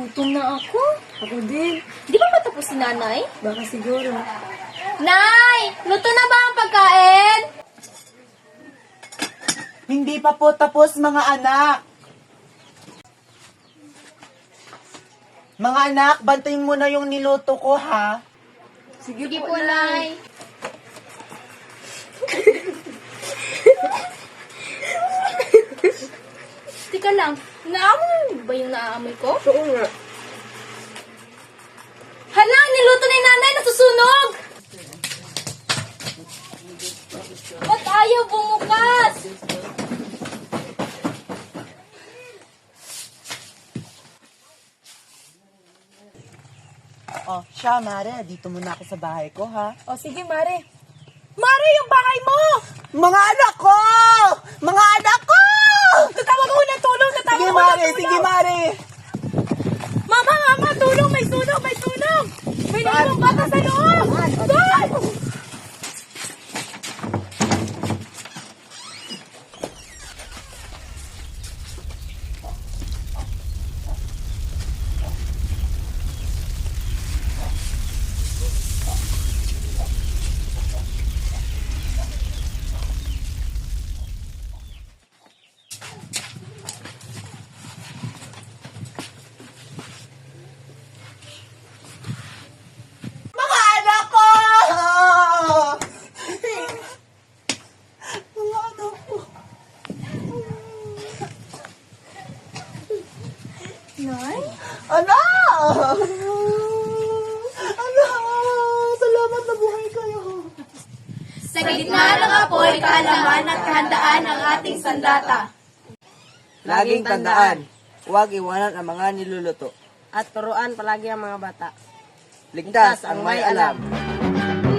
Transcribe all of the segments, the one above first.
Gutom na ako. Ako din. Di ba matapos si nanay? Baka siguro. Nay! Luto na ba ang pagkain? Hindi pa po tapos, mga anak. Mga anak, bantayin mo na yung niluto ko, ha? Sige po, Nay. Teka lang, naamoy ba yung naaamoy ko? Oo nga. Hala, niluto ni nanay, nasusunog! Ba't ayaw bumukas? Oh, siya, Mare, dito muna ako sa bahay ko, ha? O sige, Mare. Mare, yung bahay mo! Mga anak ko! Mga anak ko! Tatawag ko ng tulong! Tatawag Sige, ko ng Mare! tulong! Sige, Mare! Mama, mama, tulong! May sunog! May sunog! May nalong bata sa loob! Doon! Mga anak ko! Mga anak ko. Nay? Anak! Anak! Salamat na buhay kayo. Sa gitna ng apoy, kaalaman at kahandaan ang ating sandata. Laging tandaan, huwag iwanan ang mga niluluto. At turuan palagi ang mga bata. Ligtas ang may alam.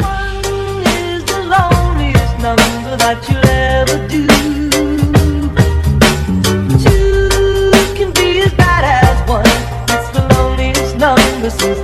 One is the loneliest number that you'll ever do. Two can be as bad as one. It's the loneliest number since